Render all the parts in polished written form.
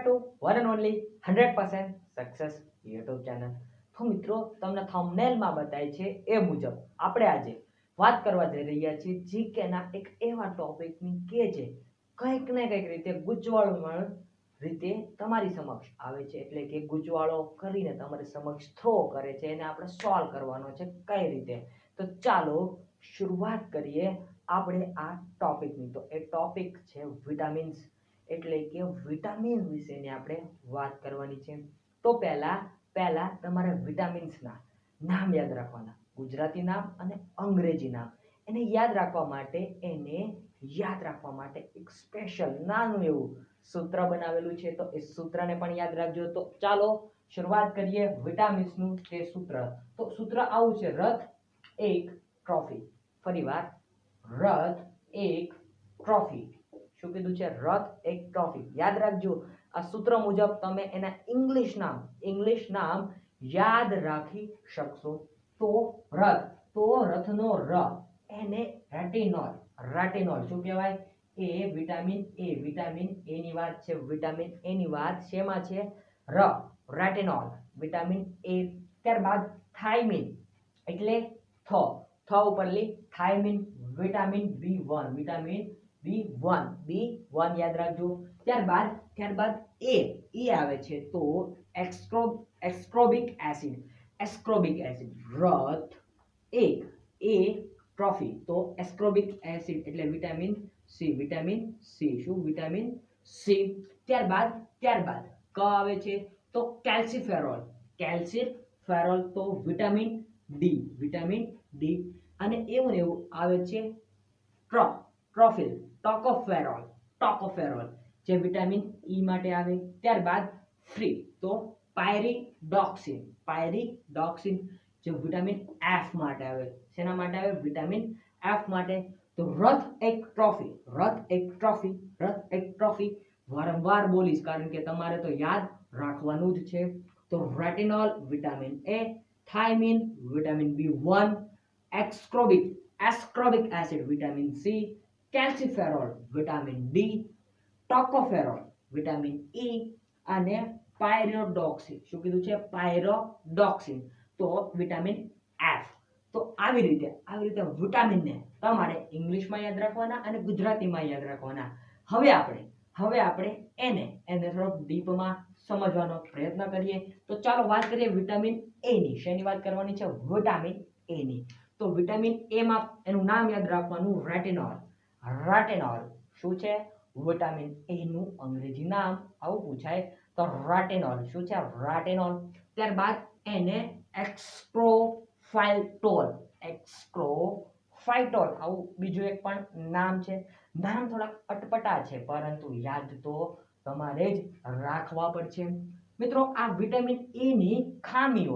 Two one and only 100% success YouTube channel. તો મિત્રો તમને થંબનેલમાં બતાય છે એ મુજબ આપણે આજે વાત કરવા જઈ રહ્યા છીએ જીકેના એક એવા ટોપિકની કે જે કંઈક ને કંઈક રીતે ગૂંચવાળું રીતે તમારી સમક્ષ આવે છે, એટલે કે ગૂંચવાળો કરીને તમારી સમક્ષ થ્રો કરે છે, એને આપણે સોલ્વ કરવાનો છે કઈ રીતે। તો ચાલો શરૂઆત કરીએ આપણે આ ટોપિકની। તો એ ટોપિક છે વિટામિન્સ, એટલે કે વિટામિન વિશેની આપણે વાત કરવાની છે। તો પહેલા તમારે વિટામિન્સના નામ યાદ રાખવાના, ગુજરાતી નામ અને અંગ્રેજી નામ। એને યાદ રાખવા માટે એક સ્પેશિયલ નાનું એવું સૂત્ર બનાવેલું છે, તો એ સૂત્રને પણ યાદ રાખજો। તો ચાલો શરૂઆત કરીએ વિટામિન્સનું તે સૂત્ર। તો સૂત્ર આવું છે, રથ એક ટ્રોફી। ફરીવાર, રથ એક ટ્રોફી। શું કીધું છે? રથ એક ટ્રોફી। યાદ રાખજો, આ સૂત્ર મુજબ તમે એના ઇંગ્લિશ નામ યાદ રાખી શકશો। તો રથ, તો રથનો ર, એને રેટિનોલ શું કહેવાય? વિટામિન એ ની વાત છે, વિટામિન એ ની વાત શેમાં છે? રેટિનોલ, વિટામિન એ। ત્યારબાદ થાઇમિન, એટલે થ ઉપરલી થાઇમિન, વિટામિન B1 યાદ રાખજો। ત્યારબાદ એ આવે છે, તો એસ્કોર્બિક એસિડ, રથ એક એ ટ્રોફી, તો એસ્કોર્બિક એસિડ એટલે વિટામિન સી, શું? Vitamin C. ત્યારબાદ ક આવે છે, તો કેલ્સીફેરોલ, તો વિટામિન ડી। અને એવું આવે છે ટોકોફેરોલ, જે વિટામિન ઈ માટે આવે। ત્યારબાદ ફ્રી, તો પાયરીડોક્સિન, જે વિટામિન એફ માટે આવે। શેના માટે આવે? વિટામિન એફ માટે। તો રથ એક ટ્રોફી વારંવાર બોલીશ, કારણ કે તમારે તો યાદ રાખવાનું જ છે। તો retinol, vitamin A; thiamine, vitamin B1; ascorbic acid, vitamin C; calciferol, vitamin D; tocopherol, vitamin E; અને પાયરોડોક્સિન, શું કીધું છે? પાયરોડોક્સિન, તો વિટામિન એફ। તો આવી રીતે વિટામિનને તમારે ઇંગ્લિશમાં યાદ રાખવાના અને ગુજરાતીમાં યાદ રાખવાના। હવે આપણે એને થોડોક ડીપમાં સમજવાનો પ્રયત્ન કરીએ। તો ચાલો વાત કરીએ વિટામિન એ ની। શેની વાત કરવાની છે? વિટામિન એ ની। તો વિટામિન એ માં એનું નામ યાદ રાખવાનું, રેટિનોલ। શું છે? વિટામિન એ નું અંગ્રેજી નામ આવું પૂછાય, તો રેટિનોલ। શું છે? રેટિનોલ। ત્યારબાદ એને એસ્કોફાઇટોલ, આવું બીજું એક પણ નામ છે। નામ થોડા અટપટા છે, પરંતુ યાદ તો તમારે જ રાખવા પડશે। મિત્રો, આ વિટામિન એ ની ખામી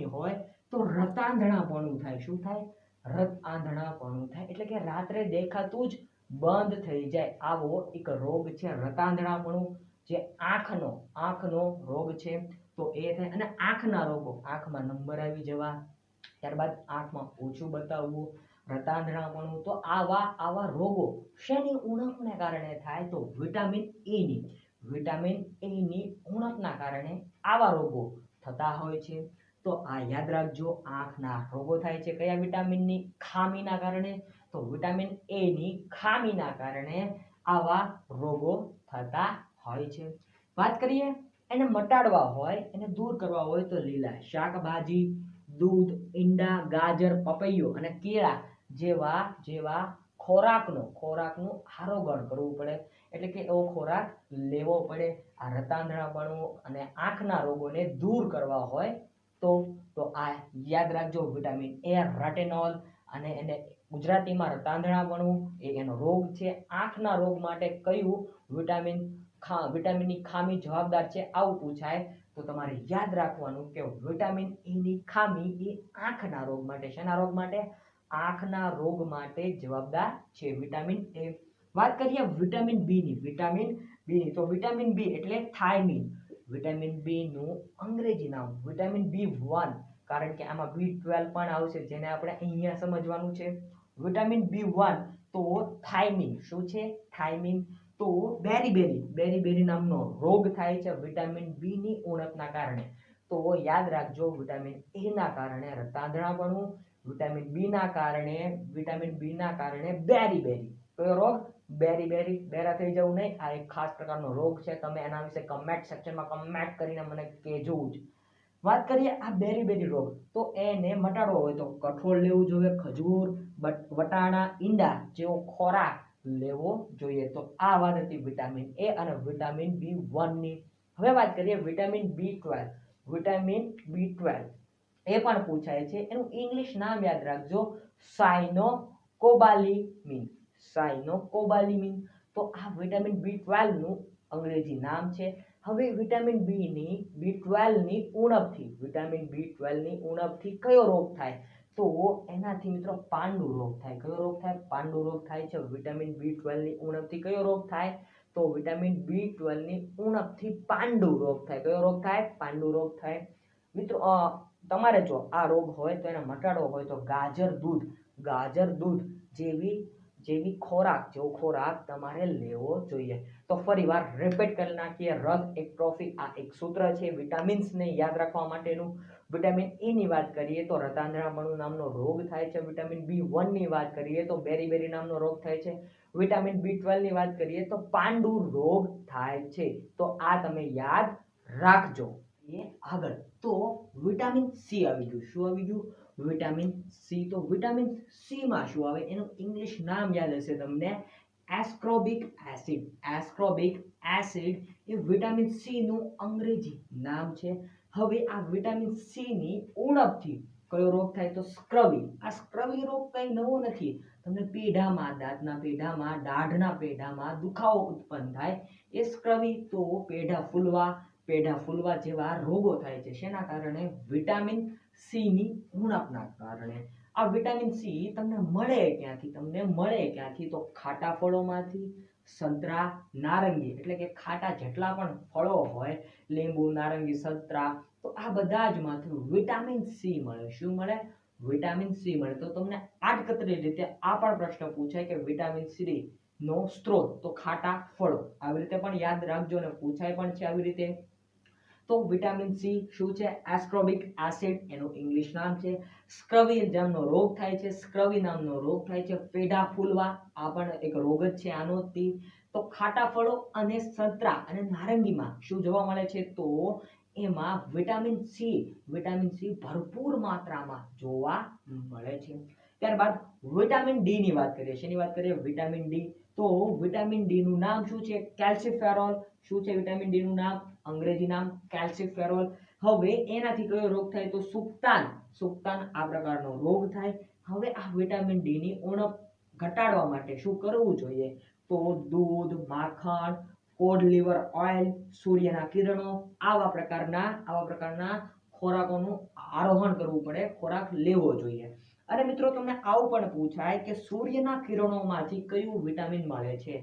હોય તો રતાંધણાપણું થાય। શું થાય? રતાંધણાપણું થાય, એટલે કે રાત્રે દેખાતું જ બંધ થઈ જાય, આવો એક રોગ છે રતાંધણાપણું, જે આંખનો રોગ છે। તો એ થાય। અને આંખના રોગો, આંખમાં નંબર આવી જવા, ત્યારબાદ આંખમાં ઓછું બતાવવું, રતાંધણાપણું, તો આવા રોગો શેની ઉણપને કારણે થાય? તો વિટામિન એ ની ઉણપના કારણે આવા રોગો થતા હોય છે। તો આ યાદ રાખજો, આંખના રોગો થાય છે કયા? વિટામિનની ખામીના કારણે। તો વિટામિન એ ની ખામીના કારણે આવા રોગો થતા હોય છે। વાત કરીએ એને મટાડવા હોય, એને દૂર કરવા હોય, તો લીલા શાકભાજી, દૂધ, ઈંડા, ગાજર, પપૈયો અને કેળા જેવા ખોરાકનું આરોગણ કરવું પડે, એટલે કે એવો ખોરાક લેવો પડે। આ રતાંધણાપણું અને આંખના રોગોને દૂર કરવા હોય તો આ યાદ રાખજો, વિટામિન એ, રેટિનોલ, અને એને ગુજરાતીમાં રતાંધણાપણું એ એનો રોગ છે। આંખના રોગ માટે કયું વિટામિનની ખામી જવાબદાર છે, આવું પૂછાય તો તમારે યાદ રાખવાનું કે વિટામિન એ ની ખામી એ આંખના રોગ માટે, શેના રોગ માટે? આંખના રોગ માટે જવાબદાર છે વિટામિન એ। વાત કરીએ વિટામિન બી ની। તો વિટામિન બી એટલે થાઇમિન, વિટામિન બી નું અંગ્રેજી નામ વિટામિન B1, કારણ કે આમાં B12 પણ આવશે, જેને આપણે અહીંયા સમજવાનું છે। વિટામિન B1, તો થાઇમિન, શું છે? થાઇમિન, તો બેરી નામનો રોગ થાય છે વિટામિન બી ની ઉણપના કારણે. તો યાદ રાખજો, વિટામિન એ ના કારણે રતાંધણાપણું, વિટામિન બી ના કારણે બેરી. કયો રોગ? બેરી. બેરા થઈ જવું નહીં. આ એક ખાસ પ્રકારનો રોગ છે. તમે એના વિશે કમેન્ટ સેક્શનમાં કમેન્ટ કરીને મને કહેજો જ. વાત કરીએ આ બેરી રોગ, તો એને મટાડવો હોય તો કઠોળ લેવું જોઈએ, ખજૂર, વટાણા, ઈંડા જેવો ખોરાક લેવો જોઈએ. તો આ વાત હતી વિટામિન એ અને વિટામિન B1 ની. હવે વાત કરીએ વિટામિન B12. વિટામિન B12 એ પણ પૂછાય છે. એનું ઇંગ્લિશ નામ યાદ રાખજો, સાયનોકોબાલામિન. તો આ વિટામિન B12 નું અંગ્રેજી નામ છે. હવે વિટામિન B12 ની ઉણપથી કયો રોગ થાય? તો એનાથી મિત્રો પાંડુ રોગ થાય. કયો રોગ થાય? પાંડુ રોગ થાય છે. વિટામિન B12 ની ઉણપથી કયો રોગ થાય? તો વિટામિન B12 ની ઉણપથી પાંડુ રોગ થાય. કયો રોગ થાય? પાંડુ રોગ થાય. મિત્રો તમારે જો આ રોગ હોય તો એને મટાડવો હોય તો ગાજર દૂધ જેવો ખોરાક તમારે લેવો જોઈએ. તો ફરીવાર રિપીટ કરી નાખીએ. રથ એક ટ્રોફી, આ એક સૂત્ર છે વિટામિન્સને યાદ રાખવા માટેનું. વિટામિન એ ની વાત કરીએ તો રતાંધણાપણું નામનો રોગ થાય છે. વિટામિન B1 ની વાત કરીએ તો બેરી નામનો રોગ થાય છે. વિટામિન B12 ની વાત કરીએ તો પાંડુ રોગ થાય છે. તો આ તમે યાદ રાખજો. આગળ તો વિટામિન સી આવી ગયું. શું આવી ગયું? Vitamin C. તો વિટામિન સી માં શું આવે? એનું ઇંગ્લિશ નામ યાદ હશે તમને, એસ્કોર્બિક એસિડ. એ વિટામિન સી નું અંગ્રેજી નામ છે. હવે આ વિટામિન સી ની ઉણપથી કયો રોગ થાય? તો સ્ક્રવી. આ સ્ક્રવી રોગ કઈ નવો નથી. તમને પેઢામાં, દાંતના પેઢામાં, દાઢના પેઢામાં દુખાવો ઉત્પન્ન થાય એ સ્ક્રવી. તો પેઢા ફૂલવા જેવા રોગો થાય છે. શેના કારણે? વિટામિન સી ની ઉણપના કારણે. આ વિટામિન સી તમને મળે ક્યાંથી? તો ખાટા ફળોમાંથી, સંતરા, નારંગી, એટલે કે ખાટા જેટલા પણ ફળો હોય, લીંબુ, નારંગી, સંતરા, તો આ બધા જ માંથી વિટામિન સી મળે. શું મળે? વિટામિન સી મળે. તો તમને આડકતરી રીતે આ પણ પ્રશ્ન પૂછાય કે વિટામિન સી નો સ્ત્રોત, તો ખાટા ફળો. આવી રીતે પણ યાદ રાખજો અને પૂછાય પણ છે આવી રીતે. તો વિટામિન સી શું છે? એસ્કોર્બિક એસિડ, એનું ઇંગ્લિશ નામ છે. સ્ક્રવી નામનો રોગ થાય છે. પેઢા ફૂલવા, આ પણ એક રોગ જ છે આનો. તો ખાટા ફળો અને સંતરા અને નારંગીમાં શું જોવા મળે છે? તો એમાં વિટામિન સી ભરપૂર માત્રામાં જોવા મળે છે. ત્યારબાદ વિટામિન ડી ની વાત કરીએ. શેની વાત કરીએ? Vitamin D. તો વિટામિન ડી નું નામ શું છે? કેલ્સીફેરોલ. શું છે વિટામિન ડી નું નામ? અંગ્રેજી નામ કેલ્સીફેરોલ. હવે એનાથી કયો રોગ થાય? તો સુક્તાન આ પ્રકારનો રોગ થાય. હવે આ વિટામિન ડી ની ઉણપ ઘટાડવા માટે શું કરવું જોઈએ? તો દૂધ, માખણ, કોડ લીવર ઓઇલ, સૂર્યના કિરણો, આવા પ્રકારના ખોરાકોનું આરોહણ કરવું પડે, ખોરાક લેવો જોઈએ. અને મિત્રો તમને આવું પણ પૂછાય કે સૂર્યના કિરણોમાંથી કયું વિટામિન મળે છે?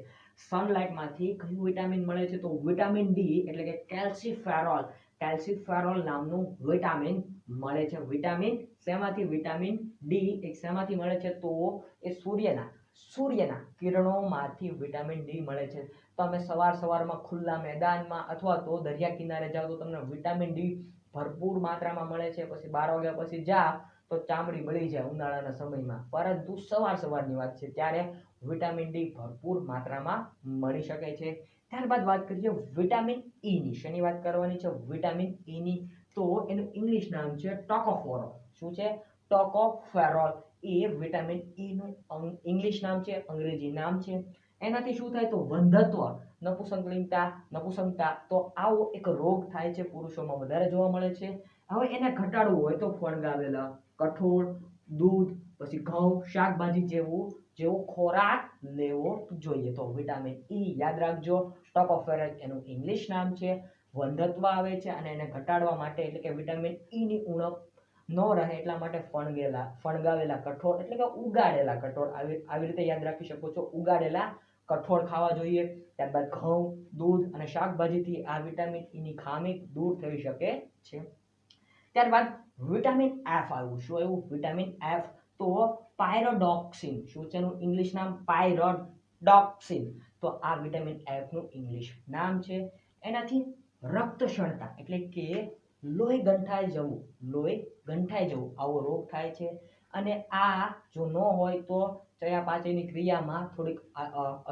સનલાઇટમાંથી કયું વિટામિન મળે છે? તો વિટામિન ડી એટલે કે કેલ્સીફેરોલ નામનું વિટામિન મળે છે. વિટામિન શેમાંથી? વિટામિન ડી એક શેમાંથી મળે છે? તો એ સૂર્યના કિરણોમાંથી વિટામિન ડી મળે છે. તમે સવારમાં ખુલ્લા મેદાનમાં અથવા તો દરિયા કિનારે જાઓ તો તમને વિટામિન ડી ભરપૂર માત્રામાં મળે છે. પછી 12 વાગ્યા પછી જાઓ તો ચામડી બળી જાય ઉનાળાના સમયમાં, પરંતુ સવારની વાત છે ત્યારે વિટામિન ડી ભરપૂર માત્રામાં મળી શકે છે. ત્યારબાદ વાત કરીએ વિટામિન ઈ ની. શેની વાત કરવાની છે? વિટામિન ઈ ની. તો એનું ઇંગ્લિશ નામ છે ટોકોફેરોલ. શું છે? ટોકોફેરોલ. એ વિટામિન ઈ નું ઇંગ્લિશ નામ છે, અંગ્રેજી નામ છે. એનાથી શું થાય? તો વંધત્વ, નપુંસકતા. તો આવો એક રોગ થાય છે, પુરુષોમાં વધારે જોવા મળે છે. હવે એને ઘટાડવું હોય તો ફણગાવેલા કઠોળ, દૂધ, પછી ઘઉં, શાકભાજી જેવો ખોરાક લેવો જોઈએ. તો વિટામિન ઈ યાદ રાખજો, ટોકોફેરોલ એનું ઇંગ્લિશ નામ છે. વંધત્વ આવે છે અને એને ઘટાડવા માટે, એટલે કે વિટામિન ઈ ની ઉણપ ન રહે એટલા માટે ફણગાવેલા કઠોળ, એટલે કે ઉગાડેલા કઠોળ, આવી રીતે યાદ રાખી શકો છો. ઉગાડેલા કઠોળ ખાવા જોઈએ. ત્યારબાદ ઘઉં, દૂધ અને શાકભાજીથી આ વિટામિન ઈ ની ખામી દૂર થઈ શકે છે. ત્યારબાદ વિટામિન એફ આવ્યું. શું આવ્યું? Vitamin F. તો પાયરોડોક્સિન. શું છે એનું ઇંગ્લિશ નામ? પાયરોડોક્સિન. તો આ વિટામિન એફ નું ઇંગ્લિશ નામ છે. એનાથી રક્તશણતા એટલે કે લોહી ગંઠાઈ જવું આવો રોગ થાય છે. અને આ જો ન હોય તો ચયાપાચયની ક્રિયામાં થોડીક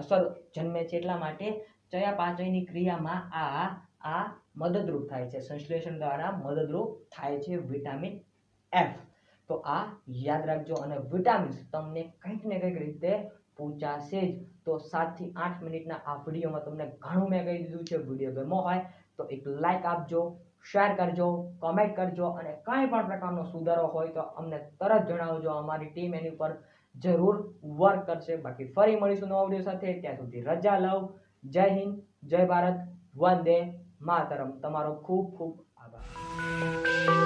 અસર જન્મે છે. એટલા માટે ચયાપાચયની ક્રિયામાં આ મદદરૂપ થાય છે, સંશ્લેષણ દ્વારા મદદરૂપ થાય છે વિટામિન એફ. તો આ યાદ રાખજો. અને વિટામિન્સ તમને કંઈક ને કંઈક રીતે પહોંચાશે જ. તો 7 થી 8 મિનિટના આ વિડીયોમાં તમને ઘણું મેં કહી દીધું છે. વિડીયો ગમ્યો હોય તો એક લાઈક આપજો, શેર કરજો, કમેન્ટ કરજો, અને કંઈ પણ પ્રકારનો સુધારો હોય તો અમને તરત જણાવજો. અમારી ટીમ એની ઉપર જરૂર વર્ક કરશે. બાકી ફરી મળીશું નવા વિડીયો સાથે. ત્યાં સુધી રજા લઉં. જય હિન્દ, જય ભારત, વંદે માતરમ. તમારો ખૂબ ખૂબ આભાર.